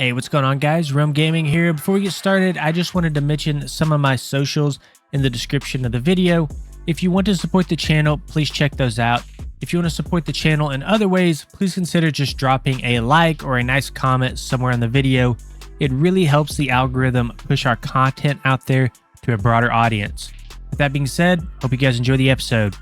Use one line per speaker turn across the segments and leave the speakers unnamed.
Hey, what's going on, guys? Rome Gaming here. Before we get started, I just wanted to mention some of my socials in the description of the video. If you want to support the channel, please check those out. If you want to support the channel in other ways, please consider just dropping a like or a nice comment somewhere on the video. It really helps the algorithm push our content out there to a broader audience. With that being said, hope you guys enjoy the episode.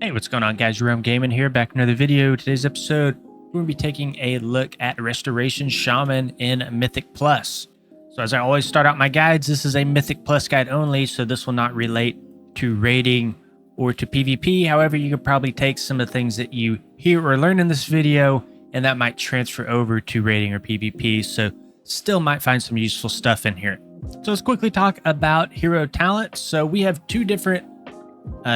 Hey, what's going on, guys? Rome Gaming here, back with another video. Today's episode, we're going to be taking a look at Restoration Shaman in Mythic Plus. So as I always start out my guides, this is a Mythic Plus guide only, so this will not relate to raiding or to PvP. However, you could probably take some of the things that you hear or learn in this video, and that might transfer over to raiding or PvP, so still might find some useful stuff in here. So let's quickly talk about hero talent. So we have two different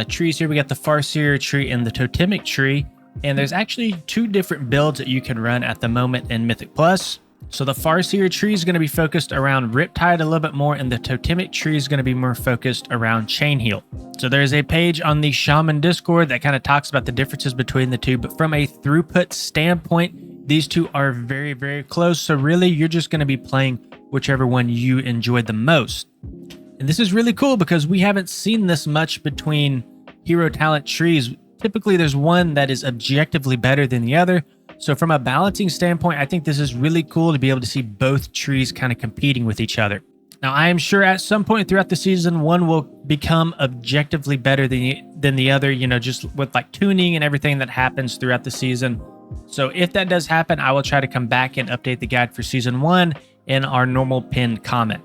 trees here. We got the Farseer tree and the Totemic tree. And there's actually two different builds that you can run at the moment in Mythic Plus. So the Farseer tree is going to be focused around Riptide a little bit more, and the Totemic tree is going to be more focused around Chain Heal. So there's a page on the Shaman Discord that kind of talks about the differences between the two, but from a throughput standpoint, these two are very, very close. So really, you're just going to be playing whichever one you enjoyed the most. And this is really cool because we haven't seen this much between hero talent trees. Typically, there's one that is objectively better than the other. So from a balancing standpoint, I think this is really cool to be able to see both trees kind of competing with each other. Now, I am sure at some point throughout the season, one will become objectively better than the other, you know, just with like tuning and everything that happens throughout the season. So if that does happen, I will try to come back and update the guide for season 1 in our normal pinned comment.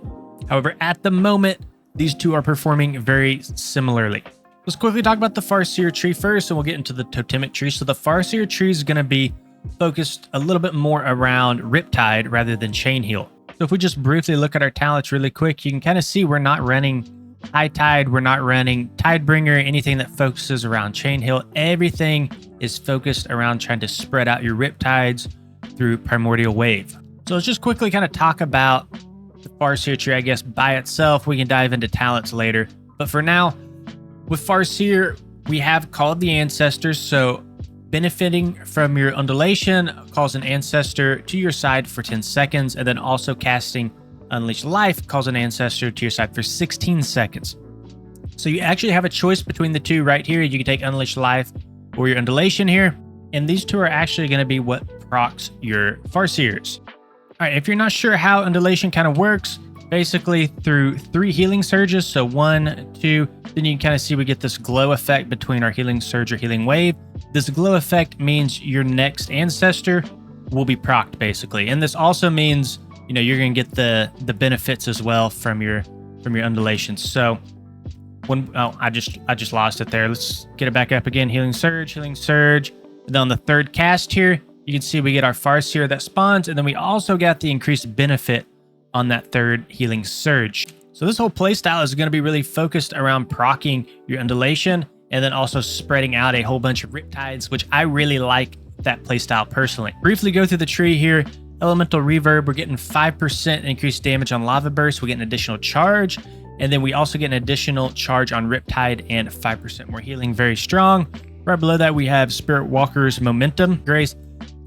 However, at the moment, these two are performing very similarly. Let's quickly talk about the Farseer tree first, and we'll get into the Totemic tree. So the Farseer tree is going to be focused a little bit more around Riptide rather than Chain Heal. So if we just briefly look at our talents really quick, you can kind of see we're not running High Tide, we're not running Tidebringer, anything that focuses around Chain Heal. Everything is focused around trying to spread out your Riptides through Primordial Wave. So let's just quickly kind of talk about the Farseer tree, I guess, by itself. We can dive into talents later. But for now, with Farseer, we have Call of the Ancestors, so benefiting from your undulation, calls an ancestor to your side for 10 seconds, and then also casting Unleash Life calls an ancestor to your side for 16 seconds. So you actually have a choice between the two right here. You can take Unleash Life or your undulation here, and these two are actually going to be what procs your Farseers. All right, if you're not sure how undulation kind of works, basically through 3 healing surges, so 1, 2, then you can kind of see we get this glow effect between our healing surge or healing wave. This glow effect means your next ancestor will be procced, basically. And this also means, you know, you're going to get the benefits as well from your undulations. So I just lost it there. Let's get it back up again. Healing surge. And then on the third cast here, you can see we get our Farseer that spawns, and then we also got the increased benefit on that third healing surge. So this whole playstyle is going to be really focused around proccing your undulation and then also spreading out a whole bunch of Riptides, which I really like that playstyle personally. Briefly go through the tree here. Elemental Reverb, we're getting 5% increased damage on Lava Burst. We get an additional charge, and then we also get an additional charge on Riptide and 5% more healing. Very strong. Right below that, we have Spirit Walker's Momentum Grace.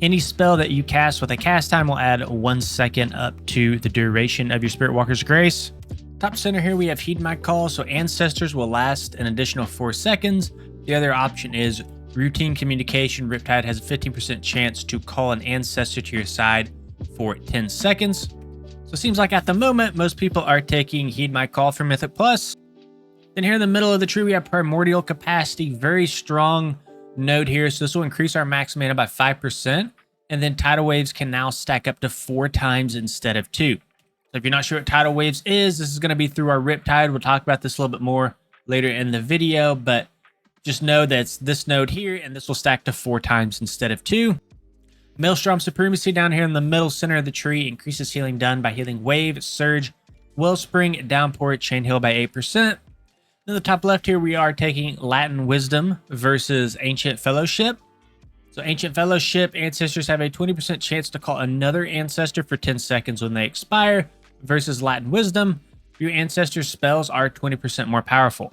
Any spell that you cast with a cast time will add 1 second up to the duration of your Spirit Walker's Grace. Top center here, we have Heed My Call, so ancestors will last an additional 4 seconds. The other option is Routine Communication. Riptide has a 15% chance to call an ancestor to your side for 10 seconds. So it seems like at the moment, most people are taking Heed My Call for Mythic Plus. Then here in the middle of the tree, we have Primordial Capacity, very strong node here. So this will increase our max mana by 5. And then Tidal Waves can now stack up to 4 times instead of 2. So if you're not sure what Tidal Waves is, this is going to be through our Riptide. We'll talk about this a little bit more later in the video, but just know that it's this node here, and this will stack to 4 times instead of 2. Maelstrom Supremacy down here in the middle center of the tree increases healing done by healing Wave, Surge, Wellspring, Downpour, Chain Heal by 8%. In the top left here, we are taking Latin Wisdom versus Ancient Fellowship. So Ancient Fellowship, ancestors have a 20% chance to call another ancestor for 10 seconds when they expire, versus Latin Wisdom, your ancestors' spells are 20% more powerful.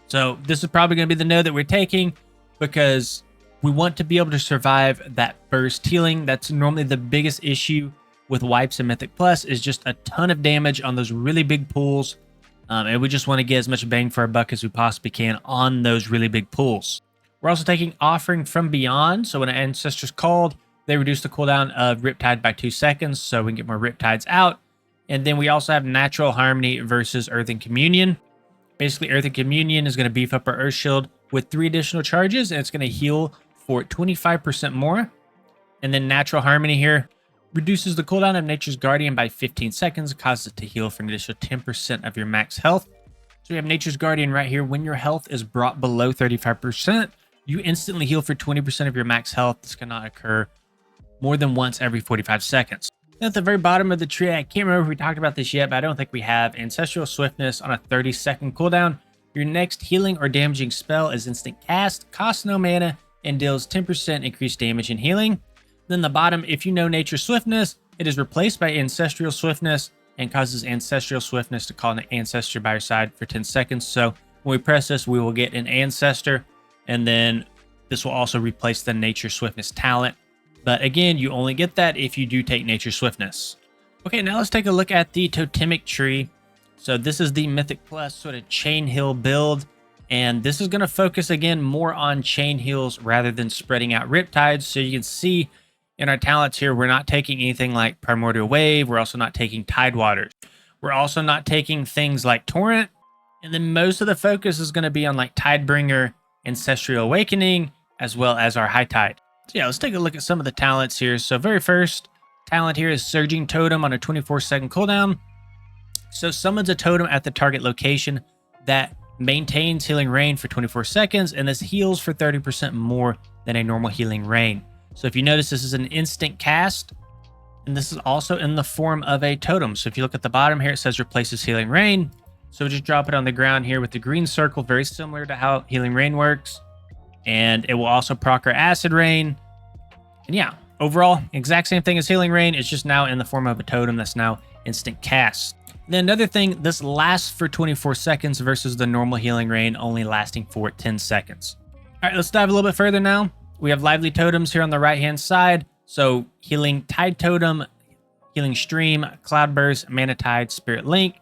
So this is probably going to be the node that we're taking because we want to be able to survive that burst healing. That's normally the biggest issue with wipes and Mythic Plus is just a ton of damage on those really big pools. And we just want to get as much bang for our buck as we possibly can on those really big pools. We're also taking Offering from Beyond. So when an Ancestor's called, they reduce the cooldown of Riptide by 2 seconds, so we can get more Riptides out. And then we also have Natural Harmony versus Earth and Communion. Basically, Earth and Communion is going to beef up our Earth Shield with 3 additional charges, and it's going to heal for 25% more. And then Natural Harmony here reduces the cooldown of Nature's Guardian by 15 seconds, causes it to heal for an additional 10% of your max health. So we have Nature's Guardian right here. When your health is brought below 35%, you instantly heal for 20% of your max health. This cannot occur more than once every 45 seconds. At the very bottom of the tree, I can't remember if we talked about this yet, but I don't think we have Ancestral Swiftness on a 30-second cooldown. Your next healing or damaging spell is instant cast, costs no mana, and deals 10% increased damage and healing. Then the bottom, if you know Nature's Swiftness, it is replaced by Ancestral Swiftness and causes Ancestral Swiftness to call an Ancestor by your side for 10 seconds. So when we press this, we will get an Ancestor, and then this will also replace the Nature Swiftness talent. But again, you only get that if you do take Nature Swiftness. Okay, now let's take a look at the Totemic tree. So this is the Mythic Plus sort of chain heal build. And this is going to focus again more on chain heals rather than spreading out Riptides. So you can see in our talents here, we're not taking anything like Primordial Wave. We're also not taking Tidewaters. We're also not taking things like Torrent. And then most of the focus is going to be on like Tidebringer, Ancestral Awakening, as well as our High Tide. So yeah, let's take a look at some of the talents here. So very first talent here is Surging Totem on a 24-second cooldown. So summons a totem at the target location that maintains Healing Rain for 24 seconds, and this heals for 30% more than a normal Healing Rain. So if you notice, this is an instant cast, and this is also in the form of a totem. So if you look at the bottom here, it says replaces Healing Rain. So just drop it on the ground here with the green circle, very similar to how Healing Rain works. And it will also proc our Acid Rain. And yeah, overall, exact same thing as Healing Rain. It's just now in the form of a totem that's now instant cast. Then another thing, this lasts for 24 seconds versus the normal Healing Rain only lasting for 10 seconds. All right, let's dive a little bit further now. We have Lively Totems here on the right-hand side. So Healing Tide Totem, Healing Stream, Cloudburst, Mana Tide, Spirit Link.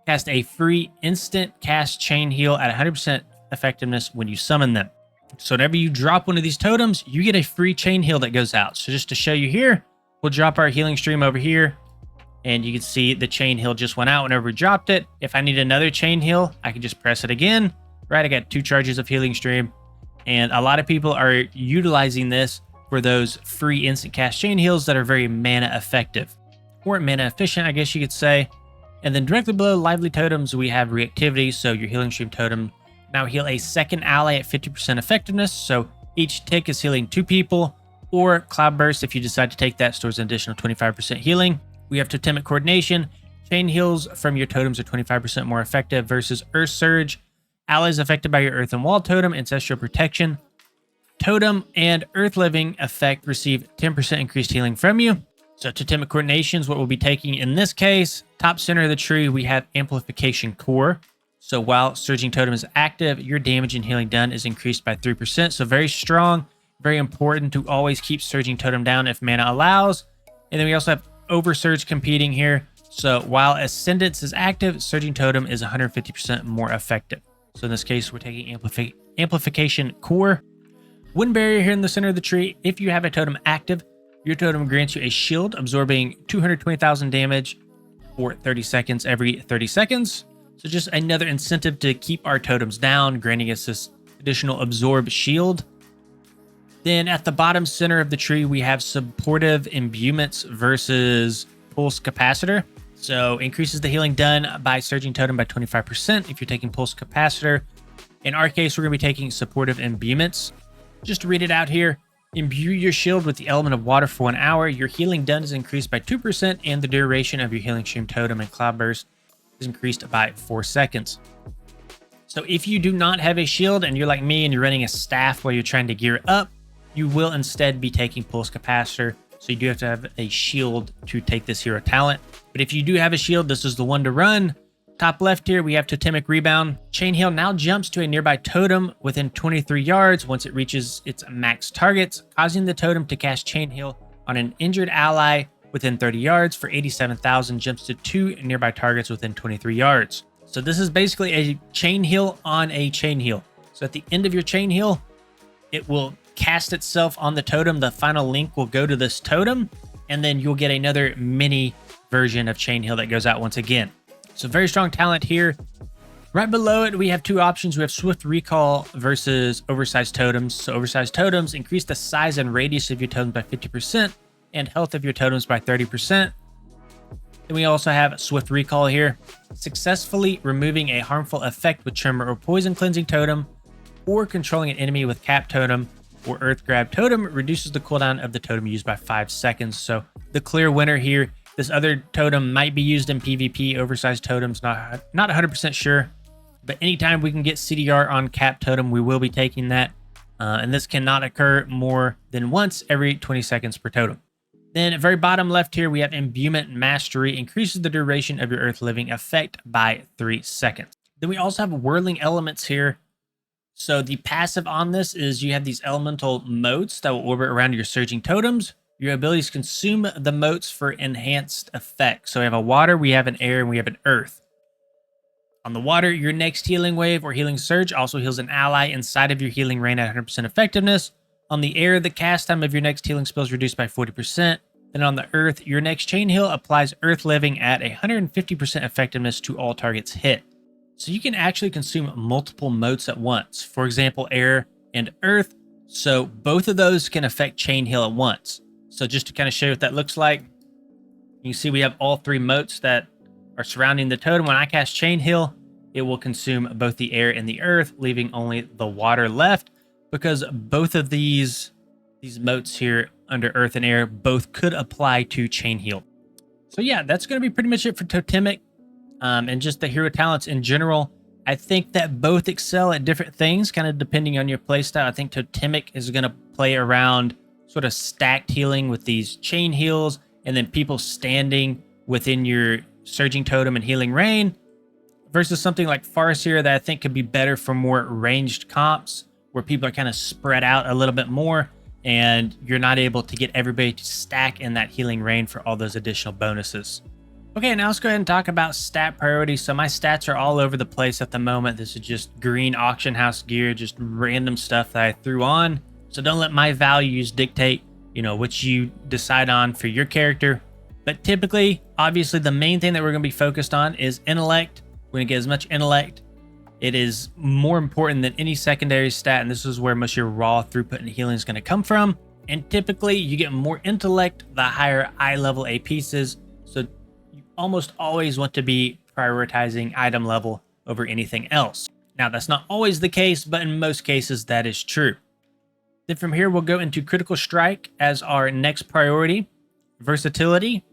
Cast a free instant cast chain heal at 100% effectiveness when you summon them. So whenever you drop one of these totems, you get a free chain heal that goes out. So just to show you here, we'll drop our Healing Stream over here, and you can see the chain heal just went out whenever we dropped it. If I need another chain heal, I can just press it again. Right, I got 2 charges of Healing Stream, and a lot of people are utilizing this for those free instant cast chain heals that are very mana effective, or mana efficient, I guess you could say. And then directly below Lively Totems, we have Reactivity, so your Healing Stream totem now heal a second ally at 50% effectiveness, so each tick is healing 2 people, or Cloudburst, if you decide to take that, stores an additional 25% healing. We have Totemic Coordination. Chain heals from your totems are 25% more effective versus Earth Surge. Allies affected by your Earth and Wall totem, Ancestral Protection, Totem, and Earth Living effect receive 10% increased healing from you. So Totemic Coordination is what we'll be taking in this case. Top center of the tree, we have Amplification Core. So while Surging Totem is active, your damage and healing done is increased by 3%. So very strong, very important to always keep Surging Totem down if mana allows. And then we also have Oversurge competing here. So while Ascendance is active, Surging Totem is 150% more effective. So in this case, we're taking Amplification Core. Wind Barrier here in the center of the tree. If you have a totem active, your totem grants you a shield absorbing 220,000 damage for 30 seconds every 30 seconds. So just another incentive to keep our totems down, granting us this additional absorb shield. Then at the bottom center of the tree, we have Supportive Imbuements versus Pulse Capacitor. So increases the healing done by Surging Totem by 25% if you're taking Pulse Capacitor. In our case, we're going to be taking Supportive Imbuements. Just to read it out here, imbue your shield with the element of water for 1 hour. Your healing done is increased by 2%, and the duration of your Healing Stream Totem and Cloudburst is increased by 4 seconds. So if you do not have a shield and you're like me and you're running a staff while you're trying to gear up, you will instead be taking Pulse Capacitor. So you do have to have a shield to take this hero talent. But if you do have a shield, this is the one to run. Top left here, we have Totemic Rebound. Chain Heal now jumps to a nearby totem within 23 yards once it reaches its max targets, causing the totem to cast Chain Heal on an injured ally within 30 yards for 87,000, jumps to 2 nearby targets within 23 yards. So this is basically a chain heal on a chain heal. So at the end of your chain heal, it will cast itself on the totem. The final link will go to this totem, and then you'll get another mini version of chain heal that goes out once again. So very strong talent here. Right below it, we have two options. We have Swift Recall versus Oversized Totems. So Oversized Totems increase the size and radius of your totems by 50% and health of your totems by 30%. Then we also have Swift Recall here. Successfully removing a harmful effect with Tremor or Poison Cleansing Totem, or controlling an enemy with Cap Totem or Earth Grab Totem reduces the cooldown of the totem used by 5 seconds. So the clear winner here. This other totem might be used in PvP. Oversized Totems, not 100% sure. But anytime we can get CDR on Cap Totem, we will be taking that. And this cannot occur more than once every 20 seconds per totem. Then at very bottom left here, we have Imbuement Mastery. Increases the duration of your Earth Living effect by 3 seconds. Then we also have Whirling Elements here. So the passive on this is you have these elemental motes that will orbit around your surging totems. Your abilities consume the motes for enhanced effects. So we have a water, we have an air, and we have an earth. On the water, your next healing wave or healing surge also heals an ally inside of your healing rain at 100% effectiveness. On the air, the cast time of your next healing spell is reduced by 40%. Then on the earth, your next chain heal applies Earth Living at 150% effectiveness to all targets hit. So you can actually consume multiple motes at once. For example, air and earth. So both of those can affect chain heal at once. So just to kind of show you what that looks like, you can see we have all 3 motes that are surrounding the totem. When I cast chain heal, it will consume both the air and the earth, leaving only the water left, because both of these motes here under earth and air both could apply to chain heal. So yeah, that's going to be pretty much it for Totemic. And just the hero talents in general. I think that both excel at different things, kind of depending on your playstyle. I think Totemic is going to play around sort of stacked healing with these chain heals, and then people standing within your surging totem and healing rain, versus something like Farseer that I think could be better for more ranged comps, where people are kind of spread out a little bit more, and you're not able to get everybody to stack in that healing rain for all those additional bonuses. Okay, now let's go ahead and talk about stat priorities. So my stats are all over the place at the moment. This is just green auction house gear, just random stuff that I threw on. So don't let my values dictate, what you decide on for your character. But typically, obviously, the main thing that we're going to be focused on is intellect. We're going to get as much intellect. It is more important than any secondary stat, and this is where most of your raw throughput and healing is going to come from. And typically, you get more intellect the higher eye level A pieces. So almost always want to be prioritizing item level over anything else. Now, that's not always the case, but in most cases, that is true. Then from here, we'll go into Critical Strike as our next priority, Versatility,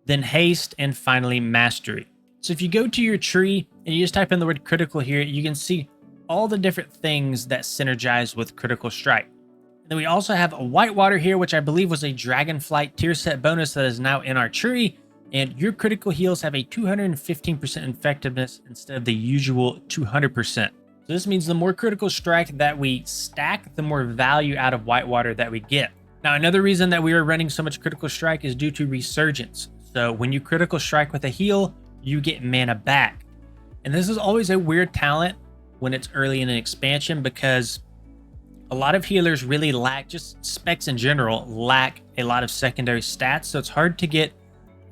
then Haste, and finally Mastery. So if you go to your tree and you just type in the word critical here, you can see all the different things that synergize with Critical Strike. And then we also have a Whitewater here, which I believe was a Dragonflight tier set bonus that is now in our tree. And your critical heals have a 215% effectiveness instead of the usual 200%. So this means the more Critical Strike that we stack, the more value out of Whitewater that we get. Now, another reason that we are running so much Critical Strike is due to Resurgence. So when you Critical Strike with a heal, you get mana back. And this is always a weird talent when it's early in an expansion, because a lot of healers really lack, just specs in general, lack a lot of secondary stats. So it's hard to get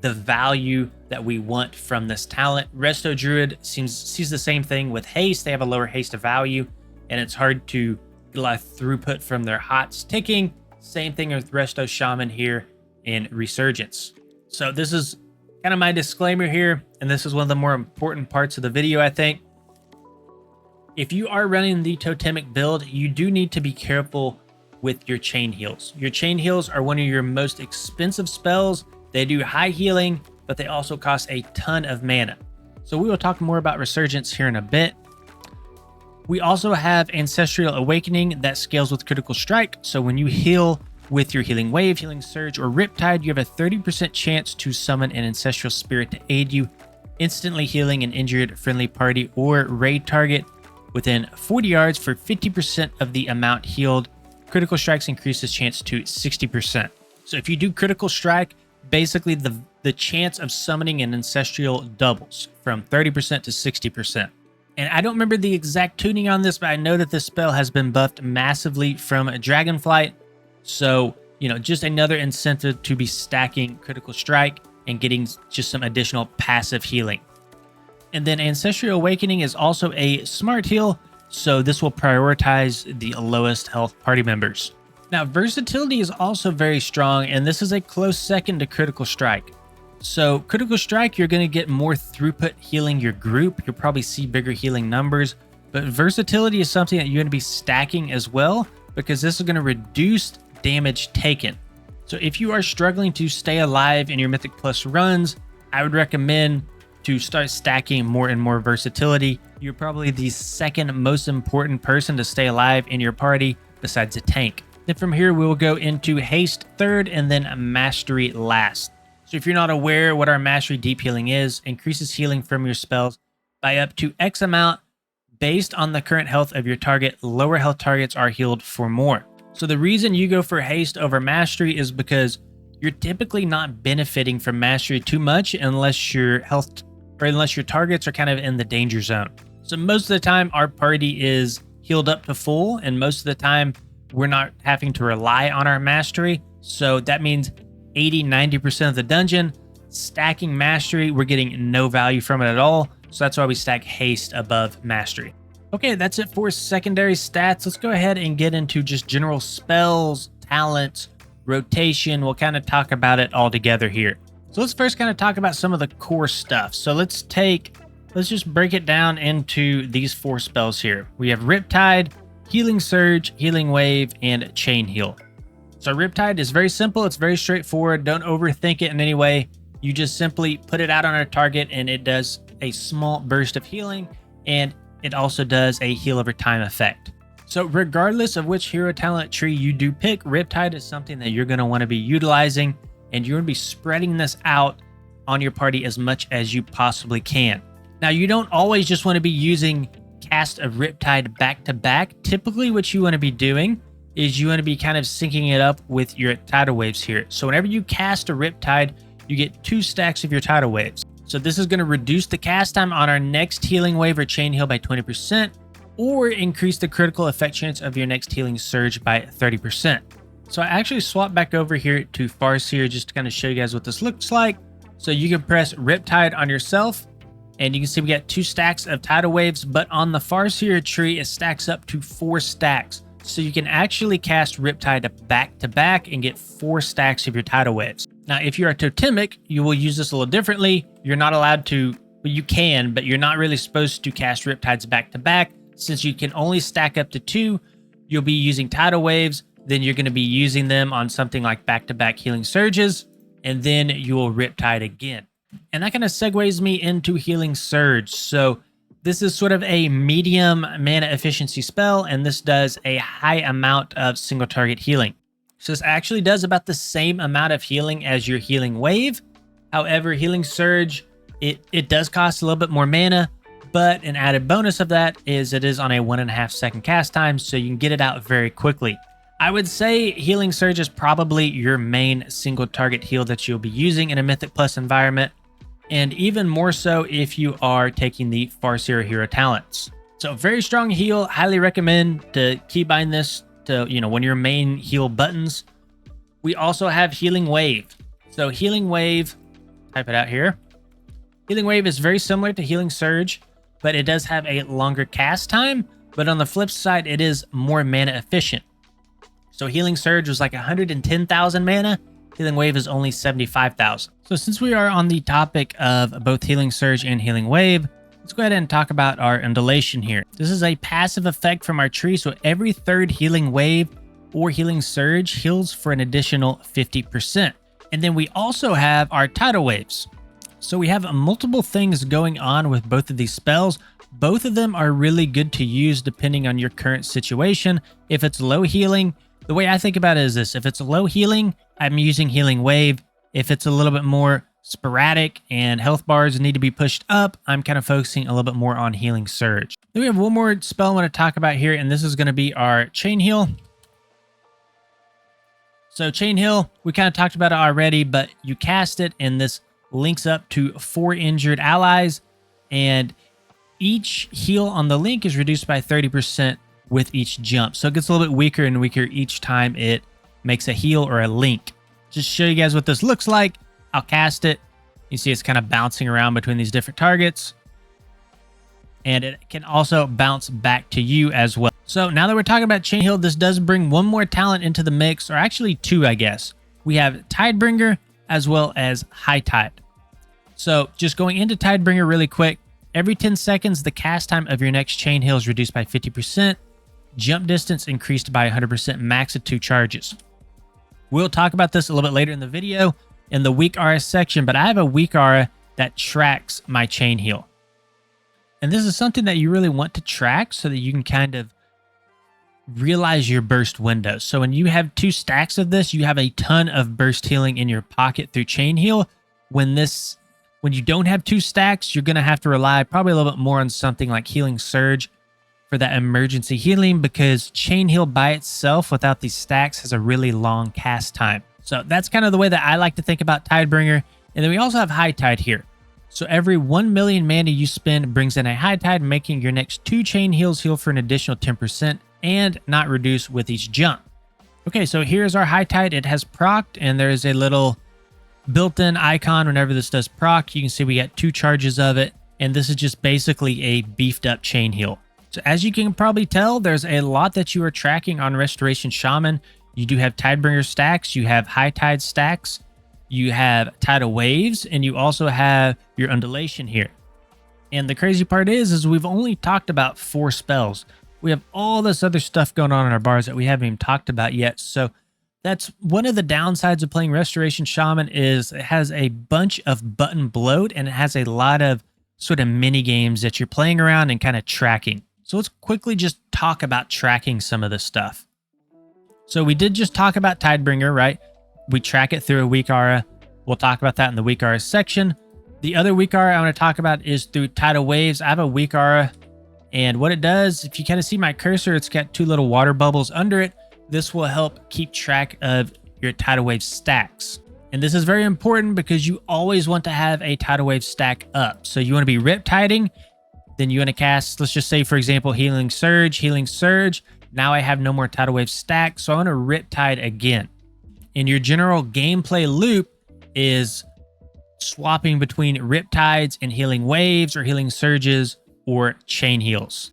the value that we want from this talent. Resto Druid sees the same thing with haste. They have a lower haste value, and it's hard to get a lot of throughput from their hots ticking. Same thing with Resto Shaman here in Resurgence. So this is kind of my disclaimer here, and this is one of the more important parts of the video, I think. If you are running the Totemic build, you do need to be careful with your chain heals. Your chain heals are one of your most expensive spells. They do high healing, but they also cost a ton of mana. So we will talk more about Resurgence here in a bit. We also have Ancestral Awakening that scales with Critical Strike. So when you heal with your Healing Wave, Healing Surge, or Riptide, you have a 30% chance to summon an Ancestral Spirit to aid you, instantly healing an injured friendly party or raid target within 40 yards for 50% of the amount healed. Critical Strikes increase this chance to 60%. So if you do Critical Strike, basically the chance of summoning an Ancestral doubles from 30% to 60%. And I don't remember the exact tuning on this, but I know that this spell has been buffed massively from Dragonflight. So, you know, just another incentive to be stacking Critical Strike and getting just some additional passive healing. And then Ancestral Awakening is also a smart heal, so this will prioritize the lowest health party members. Now, versatility is also very strong, and this is a close second to Critical Strike. So Critical Strike, you're going to get more throughput healing your group. You'll probably see bigger healing numbers, but versatility is something that you're going to be stacking as well, because this is going to reduce damage taken. So if you are struggling to stay alive in your Mythic Plus runs, I would recommend to start stacking more and more versatility. You're probably the second most important person to stay alive in your party besides a tank. Then from here, we'll go into Haste third and then Mastery last. So if you're not aware what our Mastery deep healing is, increases healing from your spells by up to X amount based on the current health of your target. Lower health targets are healed for more. So the reason you go for Haste over Mastery is because you're typically not benefiting from Mastery too much unless your health or unless your targets are kind of in the danger zone. So most of the time our party is healed up to full, and most of the time we're not having to rely on our Mastery. So that means 80-90% of the dungeon stacking Mastery, we're getting no value from it at all. So that's why we stack Haste above Mastery. Okay, that's it for secondary stats. Let's go ahead and get into just general spells, talents, rotation. We'll kind of talk about it all together here. So let's first kind of talk about some of the core stuff. So let's just break it down into these 4 spells here. We have Riptide, Healing Surge, Healing Wave, and Chain Heal. So Riptide is very simple. It's very straightforward. Don't overthink it in any way. You just simply put it out on a target and it does a small burst of healing, and it also does a heal over time effect. So regardless of which hero talent tree you do pick, Riptide is something that you're going to want to be utilizing, and you're going to be spreading this out on your party as much as you possibly can. Now, you don't always just want to be using cast of Riptide back to back. Typically what you want to be doing is you want to be kind of syncing it up with your Tidal Waves here. So whenever you cast a Riptide, you get 2 stacks of your Tidal Waves. So this is going to reduce the cast time on our next healing wave or chain heal by 20%, or increase the critical effect chance of your next healing surge by 30%. So I actually swapped back over here to Farseer just to kind of show you guys what this looks like. So you can press Riptide on yourself, and you can see we got 2 stacks of Tidal Waves, but on the Farseer tree, it stacks up to 4 stacks. So you can actually cast Riptide back to back and get 4 stacks of your Tidal Waves. Now, if you're a Totemic, you will use this a little differently. You're not allowed to, well, you can, but you're not really supposed to cast Riptides back to back. Since you can only stack up to 2, you'll be using Tidal Waves, then you're going to be using them on something like back-to-back healing surges, and then you will Riptide again. And that kind of segues me into Healing Surge. So this is sort of a medium mana efficiency spell, and this does a high amount of single target healing. So this actually does about the same amount of healing as your Healing Wave. However, Healing Surge, it does cost a little bit more mana, but an added bonus of that is it is on a 1.5 second cast time, so you can get it out very quickly. I would say Healing Surge is probably your main single target heal that you'll be using in a Mythic Plus environment, and even more so if you are taking the Farseer hero talents. So very strong heal. Highly recommend to keybind this to, you know, one of your main heal buttons. We also have Healing Wave. So Healing Wave, type it out here. Healing Wave is very similar to Healing Surge, but it does have a longer cast time, but on the flip side, it is more mana efficient. So Healing Surge was like 110,000 mana. Healing Wave is only 75,000. So since we are on the topic of both Healing Surge and Healing Wave, let's go ahead and talk about our undulation here. This is a passive effect from our tree, so every 3rd Healing Wave or Healing Surge heals for an additional 50%. And then we also have our Tidal Waves. So we have multiple things going on with both of these spells. Both of them are really good to use depending on your current situation. If it's low healing, the way I think about it is this. If it's low healing, I'm using Healing Wave. If it's a little bit more sporadic and health bars need to be pushed up, I'm kind of focusing a little bit more on Healing Surge. Then we have one more spell I want to talk about here, and this is going to be our Chain Heal. So Chain Heal, we kind of talked about it already, but you cast it and this links up to 4 injured allies, and each heal on the link is reduced by 30% with each jump. So it gets a little bit weaker and weaker each time it makes a heal or a link. Just to show you guys what this looks like, I'll cast it. You see it's kind of bouncing around between these different targets. And it can also bounce back to you as well. So now that we're talking about Chain Heal, this does bring one more talent into the mix, or actually 2, I guess. We have Tidebringer as well as High Tide. So just going into Tidebringer really quick, every 10 seconds, the cast time of your next Chain Heal is reduced by 50%. Jump distance increased by 100%, max of 2 charges. We'll talk about this a little bit later in the video in the weak aura section, but I have a weak aura that tracks my Chain Heal. And this is something that you really want to track so that you can kind of realize your burst window. So when you have 2 stacks of this, you have a ton of burst healing in your pocket through Chain Heal. When you don't have 2 stacks, you're going to have to rely probably a little bit more on something like Healing Surge for that emergency healing, because Chain Heal by itself without these stacks has a really long cast time. So that's kind of the way that I like to think about Tidebringer. And then we also have High Tide here. So every 1 million mana you spend brings in a High Tide, making your next 2 Chain Heals heal for an additional 10% and not reduce with each jump. Okay, so here's our High Tide. It has procced, and there's a little built-in icon whenever this does proc. You can see we got 2 charges of it, and this is just basically a beefed up Chain Heal. So as you can probably tell, there's a lot that you are tracking on Restoration Shaman. You do have Tidebringer stacks, you have High Tide stacks, you have Tidal Waves, and you also have your Undulation here. And the crazy part is we've only talked about 4 spells. We have all this other stuff going on in our bars that we haven't even talked about yet. So that's one of the downsides of playing Restoration Shaman, is it has a bunch of button bloat, and it has a lot of sort of mini games that you're playing around and kind of tracking. So let's quickly just talk about tracking some of this stuff. So we did just talk about Tidebringer, right? We track it through a weak aura. We'll talk about that in the weak aura section. The other weak aura I want to talk about is through Tidal Waves. I have a weak aura, and what it does, if you kind of see my cursor, it's got 2 little water bubbles under it. This will help keep track of your Tidal Wave stacks. And this is very important because you always want to have a Tidal Wave stack up. So you want to be Riptiding, then you want to cast, let's just say, for example, Healing Surge. Now I have no more Tidal Wave stack, so I want to Riptide again. And your general gameplay loop is swapping between Riptides and Healing Waves or Healing Surges or Chain Heals.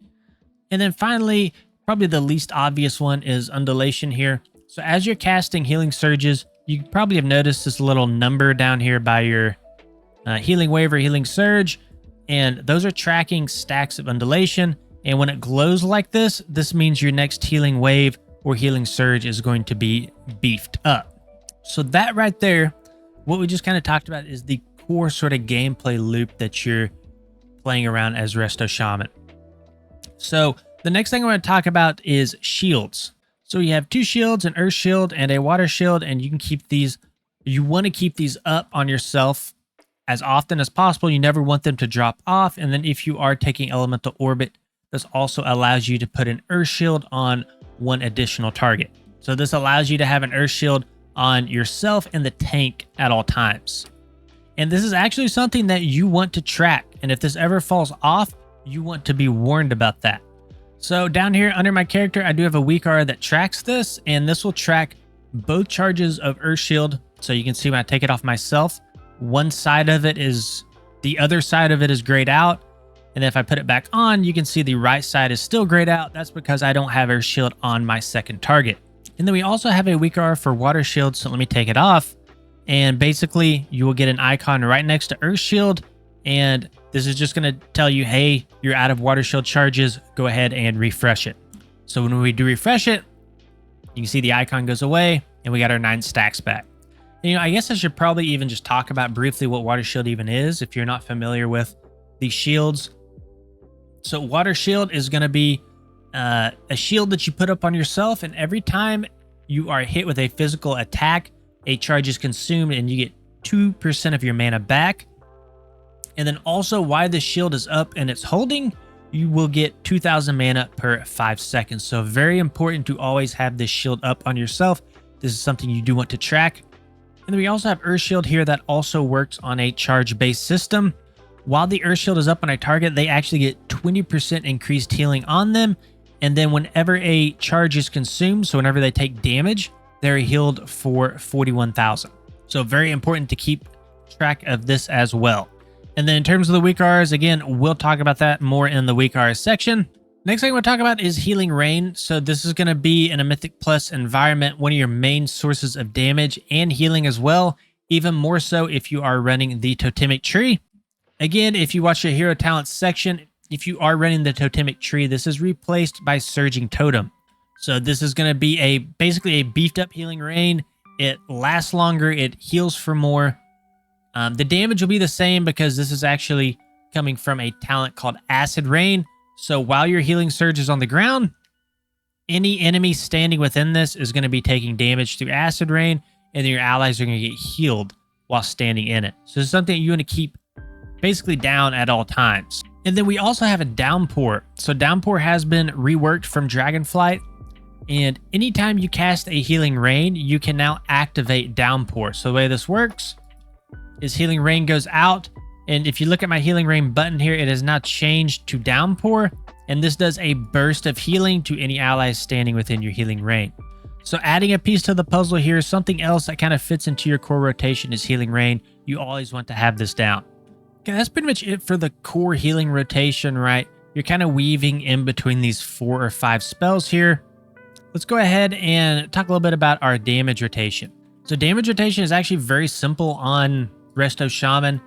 And then finally, probably the least obvious one is Undulation here. So as you're casting Healing Surges, you probably have noticed this little number down here by your Healing Wave or Healing Surge, and those are tracking stacks of Undulation. And when it glows like this, this means your next Healing Wave or Healing Surge is going to be beefed up. So that right there, what we just kind of talked about, is the core sort of gameplay loop that you're playing around as Resto Shaman. So the next thing I want to talk about is shields. So you have 2 shields, an Earth Shield and a Water Shield, and you can keep these, you want to keep these up on yourself as often as possible. You never want them to drop off. And then if you are taking Elemental Orbit, this also allows you to put an Earth Shield on 1 additional target. So this allows you to have an Earth Shield on yourself and the tank at all times. And this is actually something that you want to track. And if this ever falls off, you want to be warned about that. So down here under my character, I do have a weak aura that tracks this, and this will track both charges of Earth Shield. So you can see when I take it off myself, one side of it is, the other side of it is grayed out. And if I put it back on, you can see the right side is still grayed out. That's because I don't have Earth Shield on my second target. And then we also have a weak aura for Water Shield. So let me take it off. And basically you will get an icon right next to Earth Shield. And this is just going to tell you, hey, you're out of Water Shield charges. Go ahead and refresh it. So when we do refresh it, you can see the icon goes away and we got our 9 stacks back. And, I guess I should probably even just talk about briefly what Water Shield even is if you're not familiar with these shields. So Water Shield is going to be a shield that you put up on yourself, and every time you are hit with a physical attack, a charge is consumed and you get 2% of your mana back. And then also, while the shield is up and it's holding, you will get 2,000 mana per 5 seconds. So very important to always have this shield up on yourself. this is something you do want to track. And then we also have Earth Shield here that also works on a charge-based system. While the Earth Shield is up on a target, they actually get 20% increased healing on them. And then whenever a charge is consumed, so whenever they take damage, they're healed for 41,000. So very important to keep track of this as well. And then in terms of the weak Rs, again, we'll talk about that more in the weak Rs section. Next thing we'll talk about is Healing Rain. So this is going to be in a Mythic Plus environment, one of your main sources of damage and healing as well, even more so if you are running the Totemic tree. Again, if you watch the Hero Talents section, if you are running the Totemic tree, this is replaced by Surging Totem. So this is going to be basically a beefed up Healing Rain. It lasts longer, it heals for more. The damage will be the same because this is actually coming from a talent called Acid Rain. So while your healing surge is on the ground, any enemy standing within this is going to be taking damage through Acid Rain, and then your allies are going to get healed while standing in it. So it's something that you want to keep basically down at all times. And then we also have a Downpour. So Downpour has been reworked from Dragonflight, and anytime you cast a Healing Rain, you can now activate Downpour. So the way this works is Healing Rain goes out, and if you look at my Healing Rain button here, it has now changed to Downpour, and this does a burst of healing to any allies standing within your Healing Rain. So adding a piece to the puzzle here, something else that kind of fits into your core rotation is Healing Rain. You always want to have this down. Okay, that's pretty much it for the core healing rotation, right? You're kind of weaving in between these 4 or 5 spells here. Let's go ahead and talk a little bit about our damage rotation. So damage rotation is actually very simple on Resto Shaman.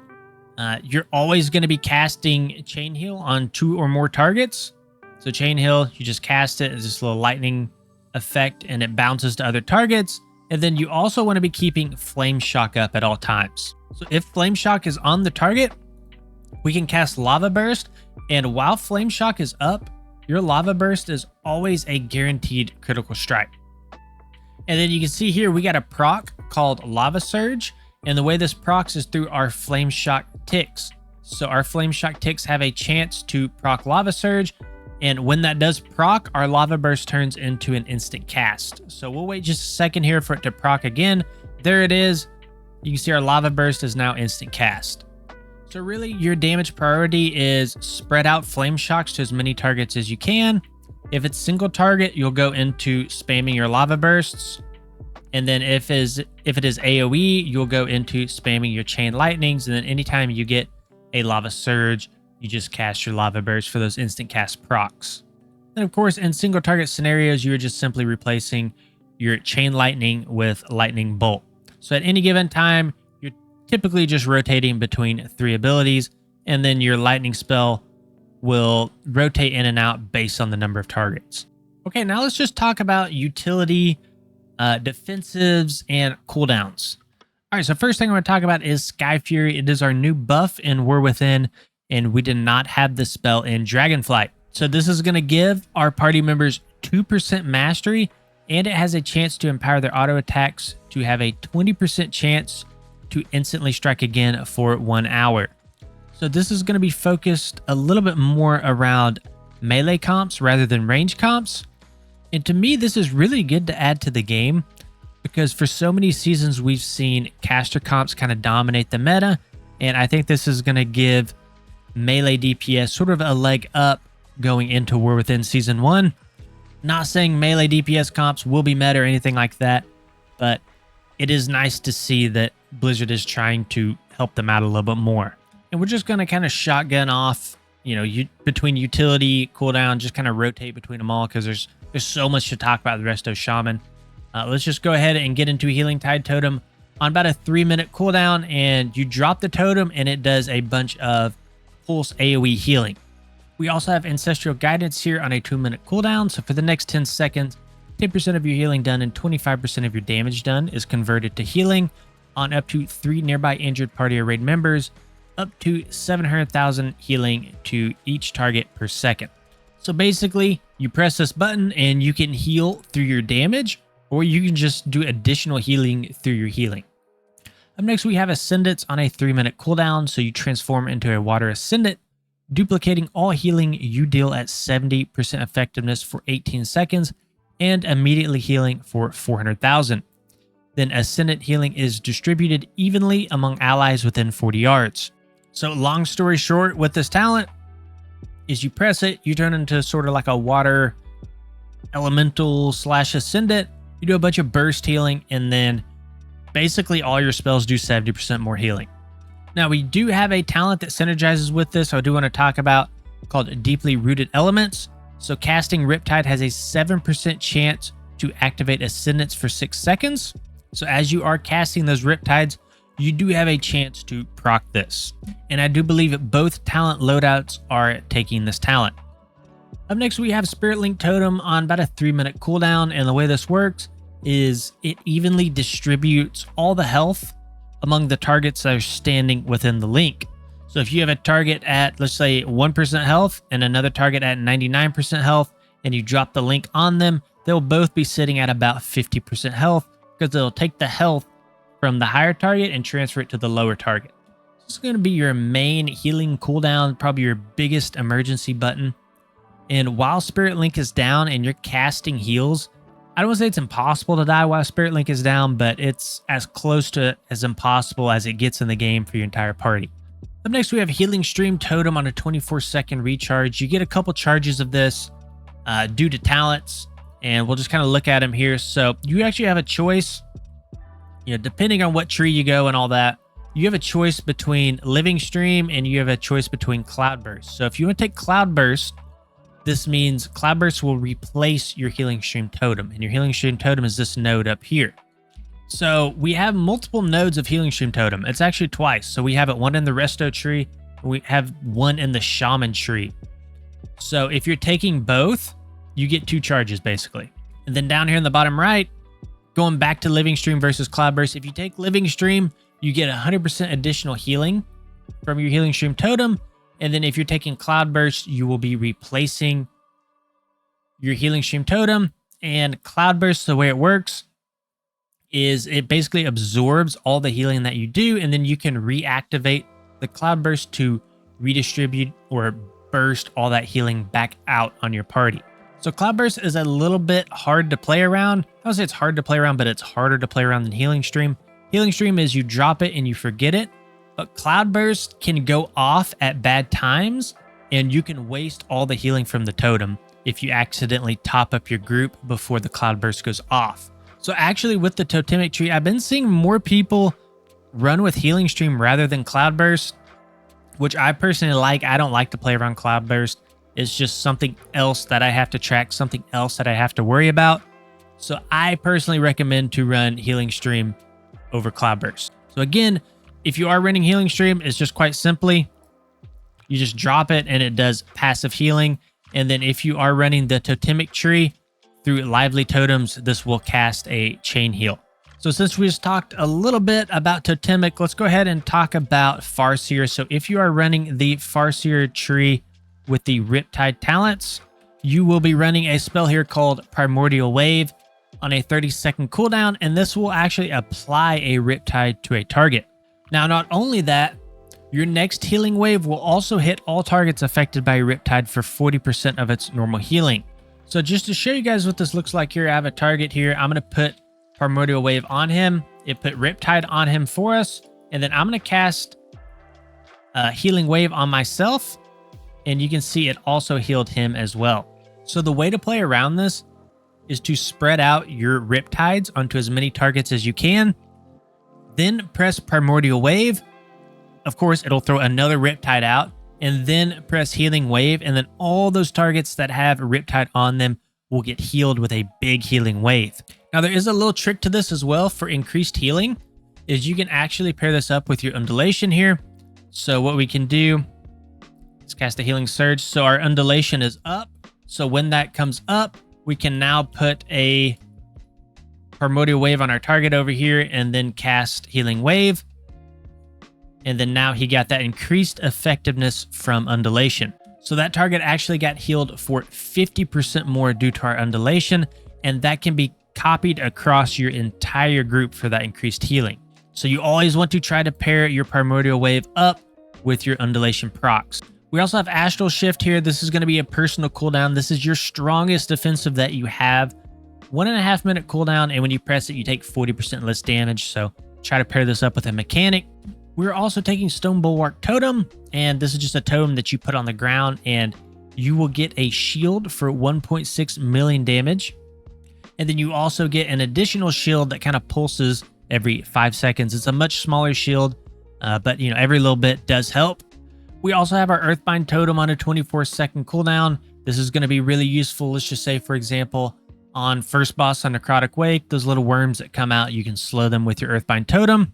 You're always going to be casting Chain Heal on 2 or more targets. So Chain Heal, you just cast it as this little lightning effect and it bounces to other targets. And then you also want to be keeping Flameshock up at all times. So if Flameshock is on the target, we can cast Lava Burst. And while Flameshock is up, your Lava Burst is always a guaranteed critical strike. And then you can see here, we got a proc called Lava Surge. And the way this procs is through our Flameshock ticks. So our Flameshock ticks have a chance to proc Lava Surge. And when that does proc, our Lava Burst turns into an instant cast. So we'll wait just a second here for it to proc again. There it is. You can see our Lava Burst is now instant cast. So really, your damage priority is spread out Flameshocks to as many targets as you can. If it's single target, you'll go into spamming your Lava Bursts. And then if it is AoE, you'll go into spamming your Chain Lightnings. And then anytime you get a Lava Surge, you just cast your Lava Burst for those instant cast procs. And of course, in single target scenarios, you're just simply replacing your Chain Lightning with Lightning Bolt. So at any given time, you're typically just rotating between 3 abilities, and then your lightning spell will rotate in and out based on the number of targets. Okay, now let's just talk about utility, defensives, and cooldowns. All right, so first thing I'm going to talk about is Sky Fury. It is our new buff in War Within, and we did not have this spell in Dragonflight. So this is going to give our party members 2% mastery, and it has a chance to empower their auto attacks to have a 20% chance to instantly strike again for 1 hour. So this is going to be focused a little bit more around melee comps rather than range comps. And to me, this is really good to add to the game because for so many seasons, we've seen caster comps kind of dominate the meta. And I think this is going to give melee DPS sort of a leg up going into War Within Season 1. Not saying melee DPS comps will be meta or anything like that, but it is nice to see that Blizzard is trying to help them out a little bit more. And we're just going to kind of shotgun off, between utility, cooldown, just kind of rotate between them all because there's so much to talk about the rest of Shaman. Let's just go ahead and get into Healing Tide Totem on about a 3-minute cooldown, and you drop the totem and it does a bunch of pulse AoE healing. We also have Ancestral Guidance here on a 2-minute cooldown, so for the next 10 seconds, 10% of your healing done and 25% of your damage done is converted to healing on up to 3 nearby injured party or raid members, up to 700,000 healing to each target per second. So basically, you press this button and you can heal through your damage, or you can just do additional healing through your healing. Up next, we have Ascendance on a 3-minute cooldown, so you transform into a Water Ascendant, duplicating all healing you deal at 70% effectiveness for 18 seconds, and immediately healing for 400,000. then Ascendant healing is distributed evenly among allies within 40 yards. So long story short, with this talent, is you press it, you turn into sort of like a water elemental / ascendant. You do a bunch of burst healing, and then basically all your spells do 70% more healing. Now, we do have a talent that synergizes with this, I do want to talk about, called Deeply Rooted Elements. So casting Riptide has a 7% chance to activate Ascendance for 6 seconds. So as you are casting those Riptides, you do have a chance to proc this. And I do believe that both talent loadouts are taking this talent. Up next, we have Spirit Link Totem on about a 3-minute cooldown, and the way this works is it evenly distributes all the health among the targets that are standing within the link. So if you have a target at, let's say, 1% health and another target at 99% health, and you drop the link on them, they'll both be sitting at about 50% health, because they'll take the health from the higher target and transfer it to the lower target. This is going to be your main healing cooldown, probably your biggest emergency button. And while Spirit Link is down and you're casting heals, I don't want to say it's impossible to die while Spirit Link is down, but it's as close to as impossible as it gets in the game for your entire party. Up next, we have Healing Stream Totem on a 24-second recharge. You get a couple charges of this due to talents, and we'll just kind of look at them here. So you actually have a choice, depending on what tree you go and all that, you have a choice between Living Stream and you have a choice between Cloudburst. So if you want to take Cloudburst, this means Cloudburst will replace your Healing Stream Totem, and your Healing Stream Totem is this node up here. So we have multiple nodes of Healing Stream Totem. It's actually twice. So we have it one in the Resto tree, and we have one in the Shaman tree. So if you're taking both, you get 2 charges basically. And then down here in the bottom right, going back to Living Stream versus Cloudburst, if you take Living Stream, you get 100% additional healing from your Healing Stream Totem. And then if you're taking Cloudburst, you will be replacing your Healing Stream Totem. And Cloudburst, the way it works is it basically absorbs all the healing that you do, and then you can reactivate the Cloudburst to redistribute or burst all that healing back out on your party. So Cloudburst is a little bit hard to play around. I would say it's hard to play around, but it's harder to play around than Healing Stream. Healing Stream is you drop it and you forget it. But Cloudburst can go off at bad times, and you can waste all the healing from the totem if you accidentally top up your group before the Cloudburst goes off. So actually with the Totemic tree, I've been seeing more people run with Healing Stream rather than Cloudburst, which I personally like. I don't like to play around Cloudburst. It's just something else that I have to track, something else that I have to worry about. So I personally recommend to run Healing Stream over Cloudburst. So again, if you are running Healing Stream, it's just quite simply, you just drop it and it does passive healing. And then if you are running the Totemic tree through Lively Totems, this will cast a chain heal. So since we just talked a little bit about Totemic, let's go ahead and talk about Farseer. So if you are running the Farseer tree with the Riptide talents, you will be running a spell here called Primordial Wave on a 30-second cooldown, and this will actually apply a Riptide to a target. Now, not only that, your next healing wave will also hit all targets affected by Riptide for 40% of its normal healing. So just to show you guys what this looks like here, I have a target here. I'm going to put Primordial Wave on him. It put Riptide on him for us. And then I'm going to cast a Healing Wave on myself. And you can see it also healed him as well. So the way to play around this is to spread out your Riptides onto as many targets as you can. Then press Primordial Wave. Of course, it'll throw another Riptide out, and then press Healing Wave, and then all those targets that have Riptide on them will get healed with a big healing wave. Now, there is a little trick to this as well for increased healing, is you can actually pair this up with your Undulation here. So what we can do is cast a Healing Surge. So our Undulation is up. So when that comes up, we can now put a Primordial Wave on our target over here and then cast Healing Wave. And then now he got that increased effectiveness from Undulation. So that target actually got healed for 50% more due to our Undulation, and that can be copied across your entire group for that increased healing. So you always want to try to pair your Primordial Wave up with your Undulation procs. We also have Astral Shift here. This is going to be a personal cooldown. This is your strongest defensive that you have 1.5 minute cooldown, and when you press it, you take 40% less damage. So try to pair this up with a mechanic. We're also taking Stone Bulwark Totem, and this is just a totem that you put on the ground, and you will get a shield for 1.6 million damage. And then you also get an additional shield that kind of pulses every 5 seconds. It's a much smaller shield, but you know, every little bit does help. We also have our Earthbind Totem on a 24-second cooldown. This is going to be really useful. Let's just say, for example, on first boss on Necrotic Wake, those little worms that come out, you can slow them with your Earthbind Totem.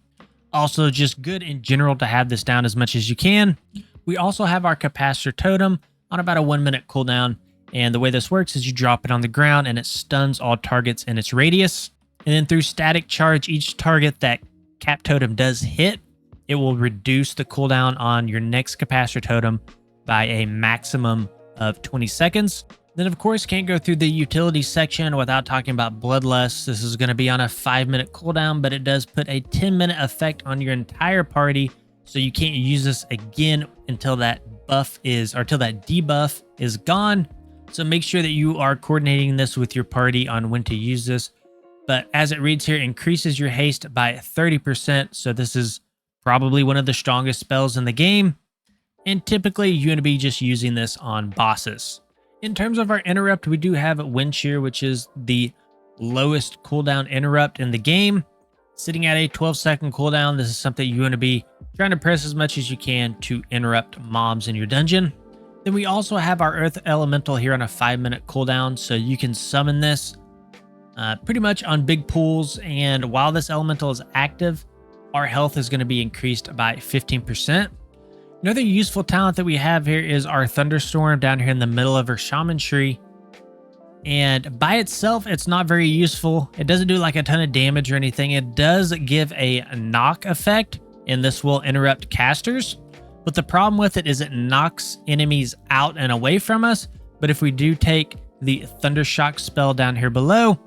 Also, just good in general to have this down as much as you can. We also have our Capacitor Totem on about a 1-minute cooldown. And the way this works is you drop it on the ground and it stuns all targets in its radius. And then through static charge, each target that Cap Totem does hit, it will reduce the cooldown on your next Capacitor Totem by a maximum of 20 seconds. Then, of course, can't go through the utility section without talking about Bloodlust. This is going to be on a 5-minute cooldown, but it does put a 10-minute effect on your entire party. So you can't use this again until that buff is, or until that debuff is gone. So make sure that you are coordinating this with your party on when to use this. But as it reads here, increases your haste by 30%. So this is probably one of the strongest spells in the game. And typically you're going to be just using this on bosses. In terms of our interrupt, we do have Wind Shear, which is the lowest cooldown interrupt in the game. Sitting at a 12-second cooldown, this is something you want to be trying to press as much as you can to interrupt mobs in your dungeon. Then we also have our Earth Elemental here on a 5-minute cooldown, so you can summon this pretty much on big pools. And while this elemental is active, our health is going to be increased by 15%. Another useful talent that we have here is our Thunderstorm down here in the middle of our Shaman tree. And by itself, it's not very useful. It doesn't do like a ton of damage or anything. It does give a knock effect, and this will interrupt casters. But the problem with it is it knocks enemies out and away from us. But if we do take the Thundershock spell down here below,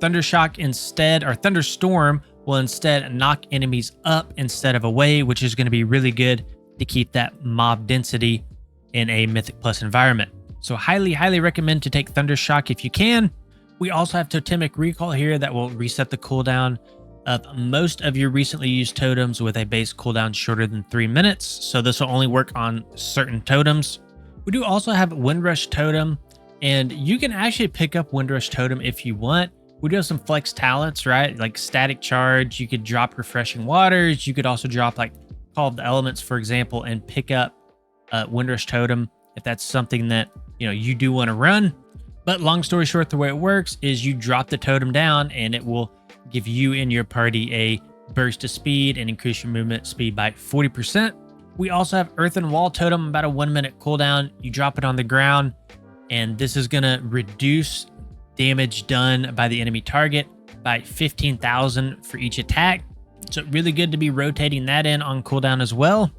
Thundershock instead, or Thunderstorm will instead knock enemies up instead of away, which is going to be really good to keep that mob density in a Mythic Plus environment. So highly recommend to take Thundershock if you can. We also have Totemic Recall here that will reset the cooldown of most of your recently used totems with a base cooldown shorter than 3 minutes. So this will only work on certain totems. We do also have Windrush Totem, and you can actually pick up Windrush Totem if you want. We do have some flex talents, right? Like Static Charge, you could drop Refreshing Waters. You could also drop like Call of the Elements, for example, and pick up Windrush Totem if that's something that you do want to run. But long story short, the way it works is you drop the totem down and it will give you and your party a burst of speed and increase your movement speed by 40%. We also have Earthen Wall Totem, about a 1-minute cooldown. You drop it on the ground, and this is going to reduce damage done by the enemy target by 15,000 for each attack. So really good to be rotating that in on cooldown as well.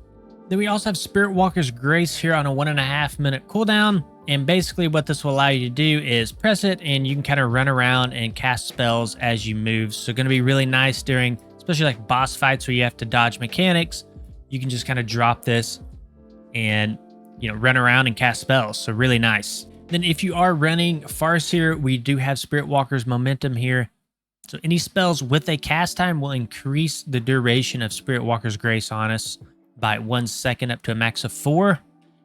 Then we also have Spirit Walker's Grace here on a 1.5-minute cooldown. And basically what this will allow you to do is press it and you can kind of run around and cast spells as you move. So going to be really nice during, especially like boss fights where you have to dodge mechanics. You can just kind of drop this and, run around and cast spells. So really nice. Then if you are running Farseer, we do have Spirit Walker's Momentum here. So any spells with a cast time will increase the duration of Spirit Walker's Grace on us by 1 second up to a max of 4.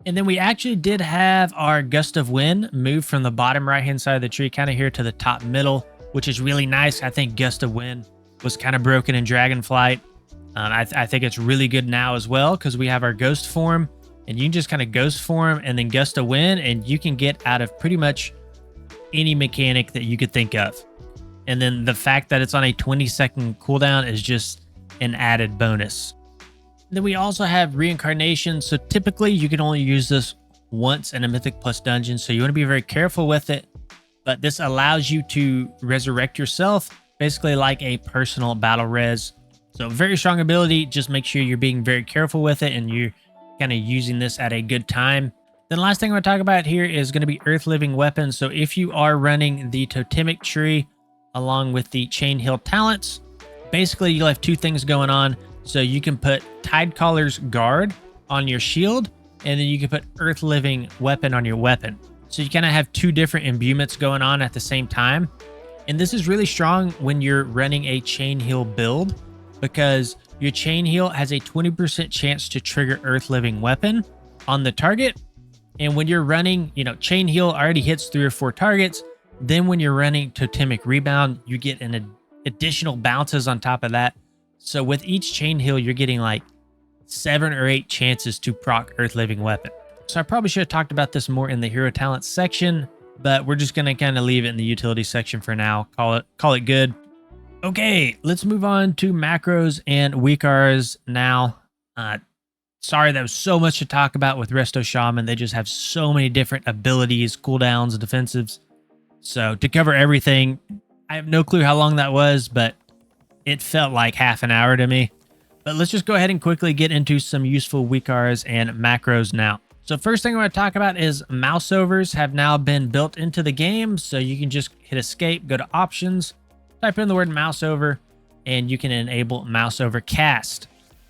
And then we actually did have our Gust of Wind move from the bottom right-hand side of the tree kind of here to the top middle, which is really nice. I think Gust of Wind was kind of broken in Dragonflight. I think it's really good now as well because we have our Ghost form, and you can just kind of Ghost form and then Gust of Wind, and you can get out of pretty much any mechanic that you could think of. And then the fact that it's on a 20-second cooldown is just an added bonus. Then we also have Reincarnation. So typically you can only use this once in a Mythic Plus dungeon, so you want to be very careful with it. But this allows you to resurrect yourself, basically like a personal battle res. So very strong ability. Just make sure you're being very careful with it and you're kind of using this at a good time. Then last thing I'm going to talk about here is going to be Earth Living Weapons. So if you are running the Totemic tree along with the Chain Hill talents, basically you'll have two things going on. So you can put Tidecaller's Guard on your shield, and then you can put Earth Living Weapon on your weapon. So you kind of have two different imbuements going on at the same time. And this is really strong when you're running a chain heal build, because your chain heal has a 20% chance to trigger Earth Living Weapon on the target. And when you're running, chain heal already hits 3 or 4 targets. Then when you're running Totemic Rebound, you get an additional bounces on top of that. So with each chain heal, you're getting like 7 or 8 chances to proc Earth Living Weapon. So I probably should have talked about this more in the hero talent section, but we're just going to kind of leave it in the utility section for now. Call it good. Okay, let's move on to macros and weak auras now. Sorry, that was so much to talk about with Resto Shaman. They just have so many different abilities, cooldowns, defensives. So to cover everything, I have no clue how long that was, but it felt like half an hour to me. But let's just go ahead and quickly get into some useful weak auras and macros now. So first thing I want to talk about is mouse overs have now been built into the game. So you can just hit escape, go to options, type in the word mouse over, and you can enable mouse over cast.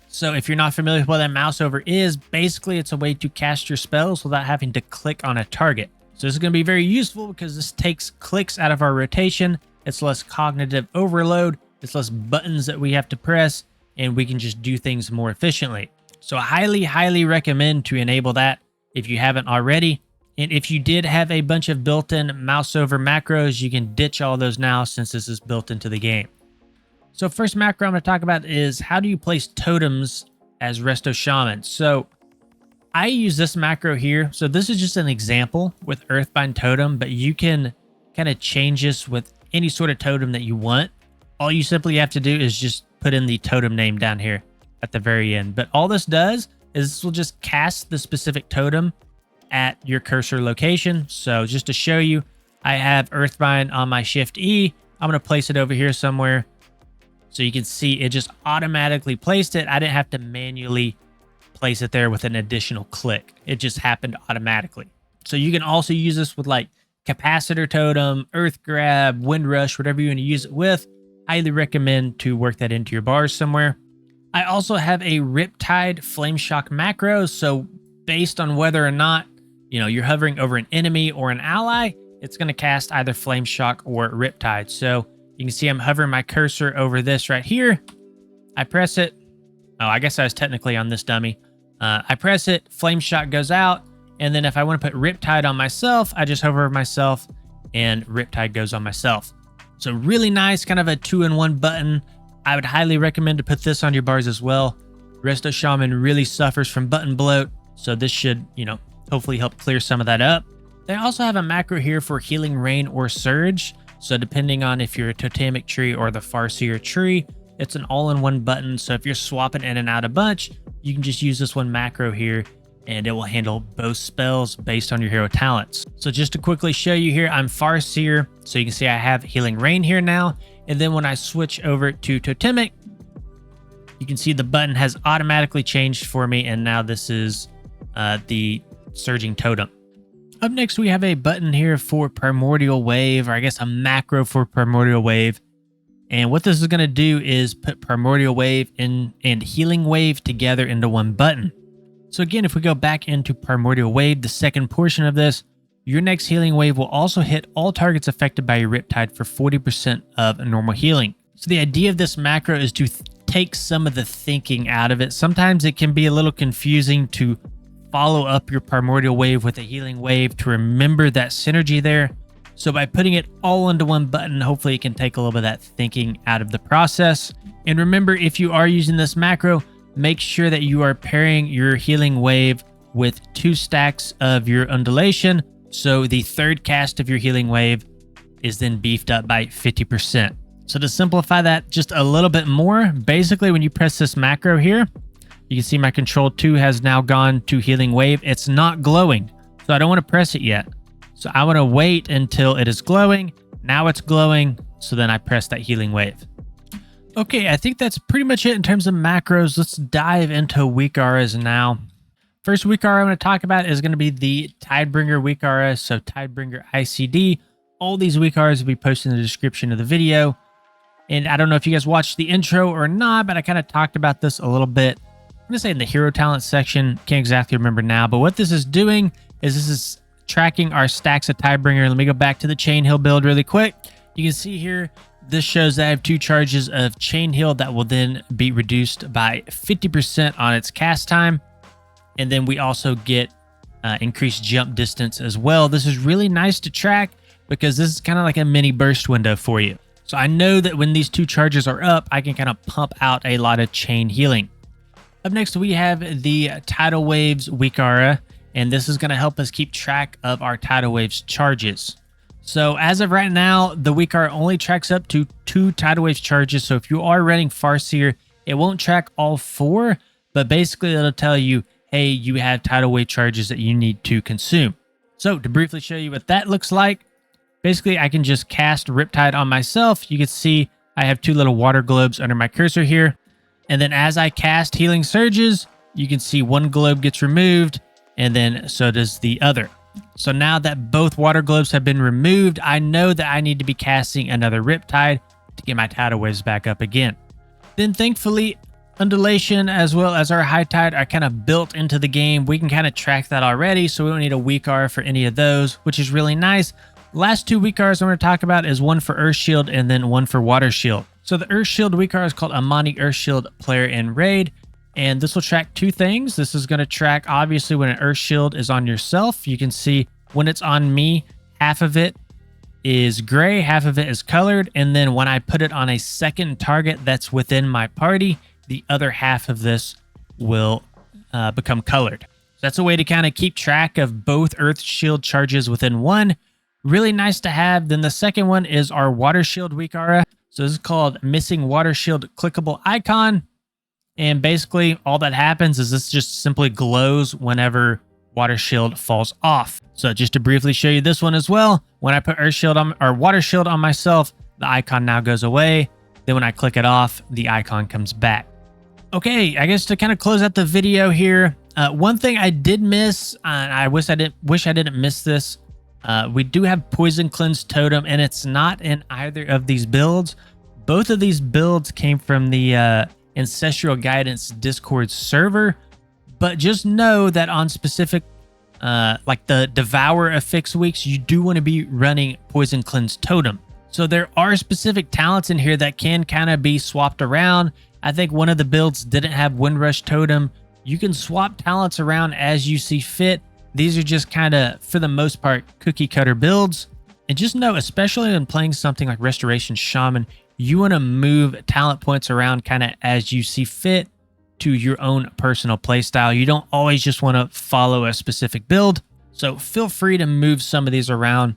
So if you're not familiar with what that mouse over is, basically it's a way to cast your spells without having to click on a target. So this is going to be very useful because this takes clicks out of our rotation. It's less cognitive overload. It's less buttons that we have to press, and we can just do things more efficiently. So I highly, highly recommend to enable that if you haven't already. And if you did have a bunch of built-in mouse over macros, you can ditch all those now since this is built into the game. So first macro I'm going to talk about is how do you place totems as Resto Shaman. So I use this macro here. So this is just an example with Earthbind Totem, but you can kind of change this with any sort of totem that you want. All you simply have to do is just put in the totem name down here at the very end. But all this does is this will just cast the specific totem at your cursor location. So just to show you, I have Earthbind on my Shift E. I'm going to place it over here somewhere. So you can see it just automatically placed it. I didn't have to manually place it there with an additional click. It just happened automatically. So you can also use this with like Capacitor Totem, Earth Grab, Wind Rush, whatever you want to use it with. Highly recommend to work that into your bars somewhere. I also have a Riptide Flameshock macro. So based on whether or not, you're hovering over an enemy or an ally, it's going to cast either Flameshock or Riptide. So you can see I'm hovering my cursor over this right here. I press it. Oh, I guess I was technically on this dummy. I press it, Flameshock goes out. And then if I want to put Riptide on myself, I just hover over myself and Riptide goes on myself. So really nice, kind of a 2-in-1 button. I would highly recommend to put this on your bars as well. Resto Shaman really suffers from button bloat. So this should, hopefully help clear some of that up. They also have a macro here for Healing Rain or Surge. So depending on if you're a Totemic tree or the Farseer tree, it's an all-in-one button. So if you're swapping in and out a bunch, you can just use this one macro here and it will handle both spells based on your hero talents. So just to quickly show you here, I'm Farseer. So you can see I have Healing Rain here now. And then when I switch over to Totemic, you can see the button has automatically changed for me. And now this is the Surging Totem. Up next, we have a button here for Primordial Wave, or I guess a macro for Primordial Wave. And what this is going to do is put Primordial Wave and Healing Wave together into one button. So again, if we go back into Primordial Wave, the second portion of this, your next Healing Wave will also hit all targets affected by your Riptide for 40% of normal healing. So the idea of this macro is to take some of the thinking out of it. Sometimes it can be a little confusing to follow up your Primordial Wave with a Healing Wave to remember that synergy there. So by putting it all into one button, hopefully it can take a little bit of that thinking out of the process. And remember, if you are using this macro, make sure that you are pairing your Healing Wave with 2 stacks of your Undulation. So the third cast of your Healing Wave is then beefed up by 50%. So to simplify that just a little bit more, basically when you press this macro here, you can see my Control 2 has now gone to Healing Wave. It's not glowing, so I don't want to press it yet. So I want to wait until it is glowing. Now it's glowing, so then I press that Healing Wave. Okay, I think that's pretty much it in terms of macros. Let's dive into weak auras now. First weak aura I'm going to talk about is going to be the Tidebringer weak aura. So Tidebringer ICD. All these weak auras will be posted in the description of the video. And I don't know if you guys watched the intro or not, but I kind of talked about this a little bit. I'm going to say in the hero talent section. Can't exactly remember now. But what this is doing is this is tracking our stacks of Tidebringer. Let me go back to the chain heal build really quick. You can see here, this shows that I have 2 charges of Chain Heal that will then be reduced by 50% on its cast time. And then we also get increased jump distance as well. This is really nice to track because this is kind of like a mini burst window for you. So I know that when these 2 charges are up, I can kind of pump out a lot of chain healing. Up next, we have the Tidal Waves weak aura, and this is going to help us keep track of our Tidal Waves charges. So as of right now, the weak aura only tracks up to 2 Tidal Waves charges. So if you are running Farseer, it won't track all 4, but basically it'll tell you, hey, you have Tidal Wave charges that you need to consume. So to briefly show you what that looks like, basically I can just cast Riptide on myself. You can see I have 2 little water globes under my cursor here. And then as I cast Healing Surges, you can see 1 globe gets removed, and then so does the other. So now that both water globes have been removed, I know that I need to be casting another Riptide to get my Tidal Waves back up again. Then thankfully, Undulation as well as our High Tide are kind of built into the game. We can kind of track that already, so we don't need a weak aura for any of those, which is really nice. Last 2 weak auras I'm going to talk about is one for Earth Shield and then one for Water Shield. So the Earth Shield weak aura is called Amani Earth Shield player in Raid, and this will track 2 things. This is going to track, obviously, when an Earth Shield is on yourself. You can see when it's on me, half of it is gray, half of it is colored, and then when I put it on a second target that's within my party, the other half of this will become colored. So that's a way to kind of keep track of both Earth Shield charges within one. Really nice to have. Then the second one is our Water Shield weak aura. So this is called Missing Water Shield Clickable Icon. And basically all that happens is this just simply glows whenever Water Shield falls off. So just to briefly show you this one as well, when I put Earth Shield on or Water Shield on myself, the icon now goes away. Then when I click it off, the icon comes back. Okay, I guess to kind of close out the video here, one thing I did miss, and I wish I didn't miss this. We do have Poison Cleanse Totem, and it's not in either of these builds. Both of these builds came from the Ancestral Guidance Discord server, but just know that on specific, like the Devour affix weeks, you do want to be running Poison Cleanse Totem. So there are specific talents in here that can kind of be swapped around. I think one of the builds didn't have Windrush Totem. You can swap talents around as you see fit. These are just kind of, for the most part, cookie cutter builds. And just know, especially when playing something like Restoration Shaman, you want to move talent points around kind of as you see fit to your own personal playstyle. You don't always just want to follow a specific build. So feel free to move some of these around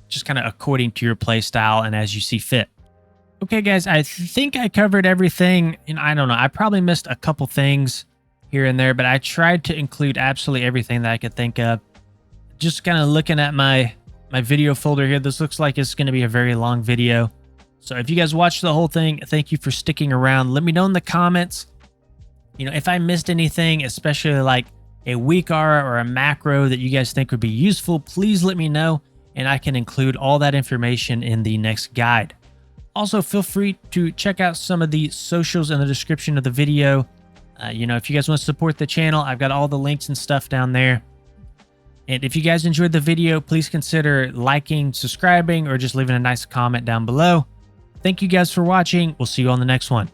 just kind of according to your playstyle and as you see fit. Okay, guys, I think I covered everything. And I don't know, I probably missed a couple things here and there, but I tried to include absolutely everything that I could think of. Just kind of looking at my video folder here, this looks like it's going to be a very long video. So if you guys watched the whole thing, thank you for sticking around. Let me know in the comments, if I missed anything, especially like a weak aura or a macro that you guys think would be useful, please let me know, and I can include all that information in the next guide. Also, feel free to check out some of the socials in the description of the video. If you guys want to support the channel, I've got all the links and stuff down there. And if you guys enjoyed the video, please consider liking, subscribing, or just leaving a nice comment down below. Thank you guys for watching. We'll see you on the next one.